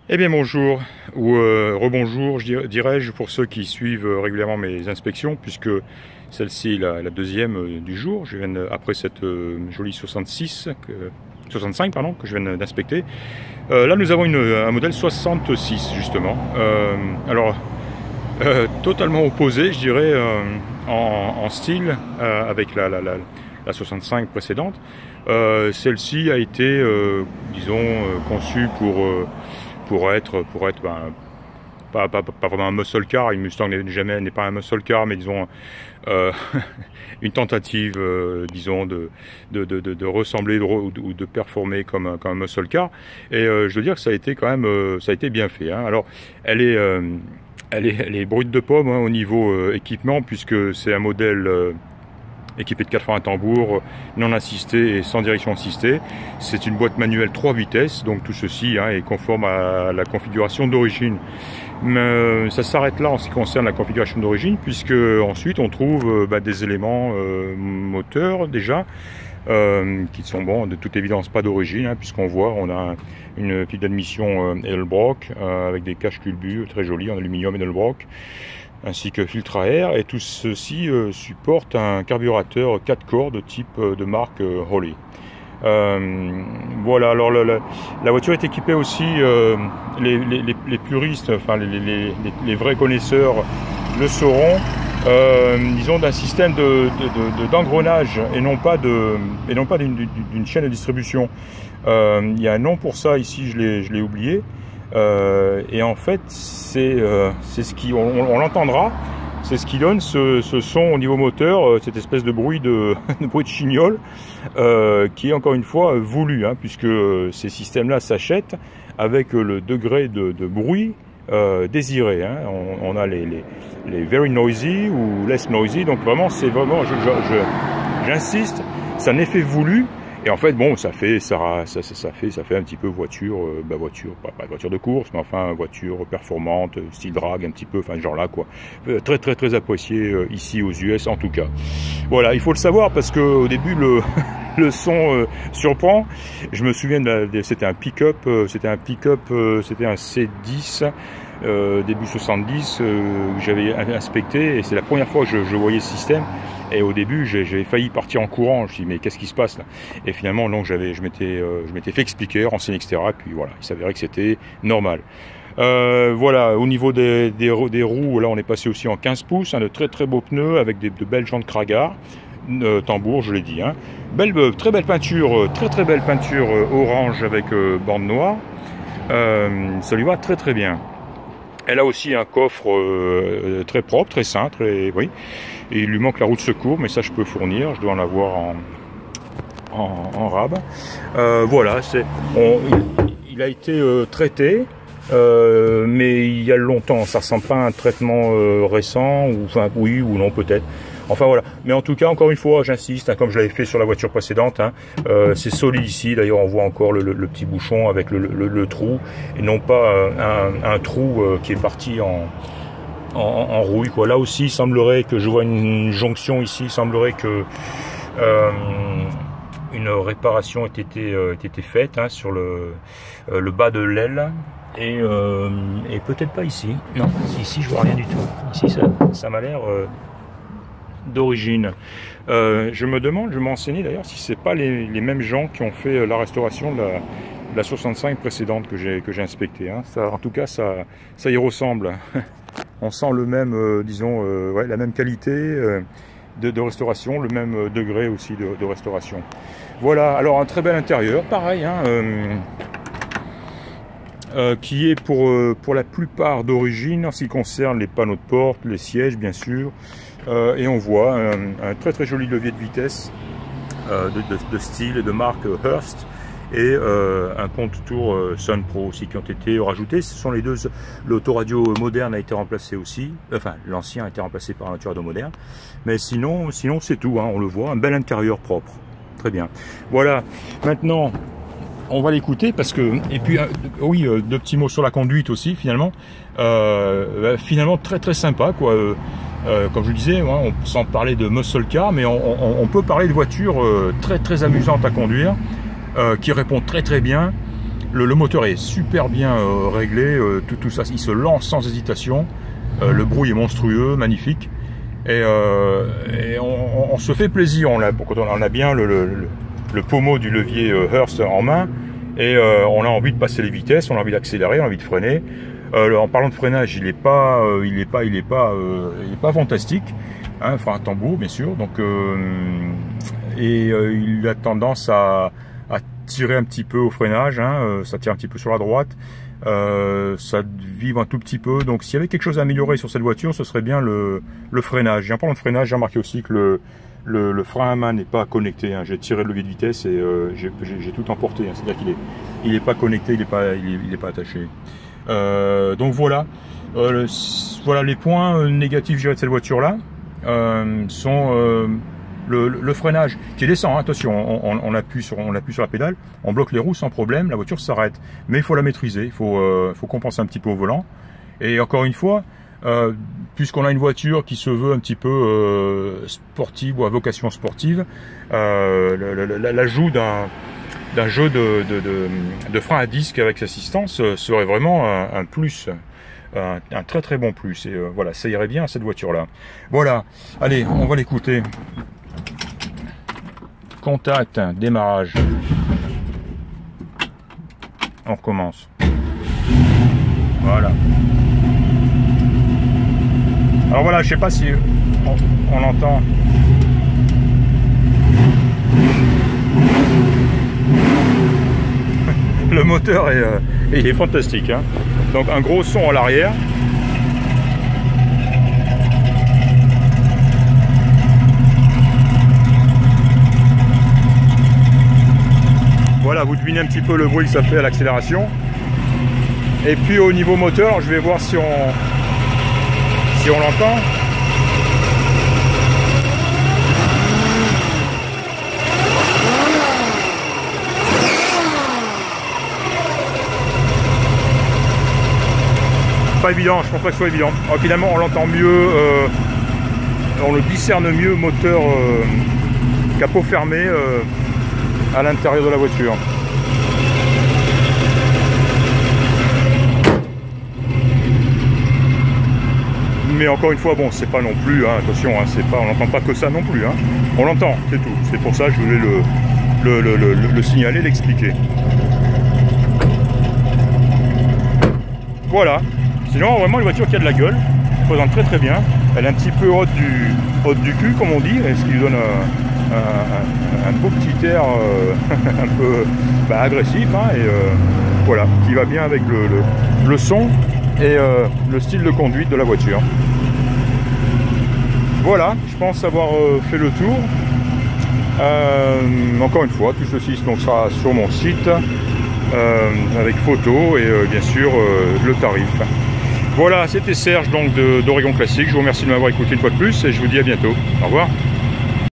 Eh bien bonjour, ou rebonjour dirais-je pour ceux qui suivent régulièrement mes inspections, puisque celle-ci est la deuxième du jour. Je viens après cette jolie 65 pardon, que je viens d'inspecter. Là nous avons un modèle 66 justement. Totalement opposé je dirais en style avec la 65 précédente. Celle-ci a été disons conçue pour être pas vraiment un muscle car. Une Mustang n'est pas un muscle car, mais disons une tentative disons de ressembler ou de performer comme un muscle car. Et je veux dire que ça a été quand même ça a été bien fait, hein. Alors elle est brute de pomme, hein, au niveau équipement, puisque c'est un modèle équipé de 4 freins à tambour, non assisté et sans direction assistée. C'est une boîte manuelle 3 vitesses, donc tout ceci est conforme à la configuration d'origine. Mais ça s'arrête là en ce qui concerne la configuration d'origine, puisque ensuite on trouve des éléments moteurs déjà, qui sont de toute évidence pas d'origine, puisqu'on voit on a une petite admission Edelbrock avec des caches culbus très jolies en aluminium Edelbrock, ainsi que filtre à air, et tout ceci supporte un carburateur 4 corps de type de marque Holley. Voilà, alors la voiture est équipée aussi, les puristes, enfin les vrais connaisseurs le sauront, disons d'un système d'engrenage et non pas d'une chaîne de distribution. Il y a un nom pour ça ici, je l'ai oublié. Et en fait c'est ce qui on l'entendra, c'est ce qui donne ce son au niveau moteur, cette espèce de bruit de chignole, qui est encore une fois voulu, puisque ces systèmes là s'achètent avec le degré de bruit désiré, on a les very noisy ou less noisy, donc vraiment c'est vraiment, j'insiste, c'est un effet voulu. Et en fait, bon, ça fait un petit peu voiture, pas voiture de course, mais enfin voiture performante, style drag, un petit peu, enfin genre là quoi. Très apprécié ici aux US en tout cas. Voilà, il faut le savoir parce que au début le son surprend. Je me souviens c'était un pick-up, c'était un C10. Début 70, j'avais inspecté, et c'est la première fois que je voyais ce système. Et au début, j'ai failli partir en courant. Je me suis dit, mais qu'est-ce qui se passe là? Et finalement, non, je m'étais fait expliquer, renseigner, etc. Et puis voilà, il s'avérait que c'était normal. Voilà, au niveau des roues, là, on est passé aussi en 15 pouces, de très beaux pneus avec de belles jantes Kragar, tambour, je l'ai dit. Très belle peinture, très belle peinture orange avec bande noire. Ça lui va très bien. Elle a aussi un coffre très propre, très sain, oui. Et il lui manque la roue de secours, mais ça je peux fournir, je dois en avoir en rab. Voilà, il a été traité, mais il y a longtemps. Ça ressemble pas à un traitement récent, ou enfin oui ou non peut-être. Enfin voilà, mais en tout cas, encore une fois, j'insiste, comme je l'avais fait sur la voiture précédente, c'est solide ici. D'ailleurs, on voit encore le petit bouchon avec le trou, et non pas un trou qui est parti en rouille, quoi. Là aussi, il semblerait que je vois une jonction ici. Il semblerait que une réparation ait été faite sur le bas de l'aile. Et peut-être pas ici. Non, ici je vois rien du tout. Ici, ça m'a l'air d'origine. Je me demande, je m'enseignais d'ailleurs si c'est pas les mêmes gens qui ont fait la restauration de la 65 précédente que j'ai inspectée. Ça, en tout cas, ça y ressemble. On sent le même, disons, la même qualité de restauration, le même degré aussi de restauration. Voilà. Alors un très bel intérieur, pareil, qui est pour la plupart d'origine en ce qui concerne les panneaux de porte, les sièges bien sûr. Et on voit un très joli levier de vitesse de style et de marque Hurst, et un compte-tour Sun Pro aussi qui ont été rajoutés. Ce sont les deux. L'autoradio moderne a été remplacé aussi, enfin l'ancien a été remplacé par un autoradio moderne, mais sinon c'est tout, on le voit, un bel intérieur propre, très bien. Voilà, maintenant on va l'écouter parce que, et puis oui, deux petits mots sur la conduite aussi finalement. Finalement très sympa quoi. Comme je le disais, sans parler de muscle car, mais on peut parler de voiture très amusante à conduire, qui répond très bien. Le moteur est super bien réglé, tout ça, il se lance sans hésitation. Le bruit est monstrueux, magnifique. Et on se fait plaisir, on a bien le pommeau du levier Hurst en main. Et on a envie de passer les vitesses, on a envie d'accélérer, on a envie de freiner. En parlant de freinage, il est pas fantastique. Hein, frein à tambour, bien sûr. Donc, il a tendance à tirer un petit peu au freinage. Hein, ça tire un petit peu sur la droite. Ça vibre un tout petit peu. Donc, s'il y avait quelque chose à améliorer sur cette voiture, ce serait bien le freinage. Et en parlant de freinage, j'ai remarqué aussi que le frein à main n'est pas connecté. Hein. J'ai tiré le levier de vitesse et j'ai tout emporté. Hein. C'est-à-dire qu'il est pas connecté, il est pas attaché. Donc voilà. Voilà les points négatifs, je dirais, de cette voiture-là. Sont le freinage qui descend, hein, attention, on appuie sur la pédale, on bloque les roues sans problème, la voiture s'arrête, mais il faut la maîtriser, il faut compenser un petit peu au volant. Et encore une fois, puisqu'on a une voiture qui se veut un petit peu sportive ou à vocation sportive, l'ajout d'un jeu de frein à disque avec assistance serait vraiment un plus. Un très très bon plus, et voilà, ça irait bien à cette voiture là. Voilà, allez, on va l'écouter. Contact, démarrage, on recommence. Voilà. Alors voilà, je sais pas si on entend. Le moteur est fantastique, hein. Donc un gros son à l'arrière. Voilà, vous devinez un petit peu le bruit que ça fait à l'accélération. Et puis au niveau moteur, je vais voir si on l'entend. Pas évident, je pense pas que ce soit évident. Alors, finalement, on l'entend mieux, on le discerne mieux moteur capot fermé à l'intérieur de la voiture. Mais encore une fois, bon, c'est pas non plus, hein, attention, hein, c'est pas, on n'entend pas que ça non plus. Hein. On l'entend, c'est tout. C'est pour ça que je voulais le signaler, l'expliquer. Voilà. Sinon, vraiment une voiture qui a de la gueule, elle présente très très bien. Elle est un petit peu haute du cul, comme on dit, ce qui lui donne un beau petit air un peu agressif, hein, et voilà, qui va bien avec le son et le style de conduite de la voiture. Voilà, je pense avoir fait le tour. Encore une fois, tout ceci donc sera sur mon site avec photos et bien sûr le tarif. Voilà, c'était Serge donc d'Oregon Classique. Je vous remercie de m'avoir écouté une fois de plus et je vous dis à bientôt. Au revoir.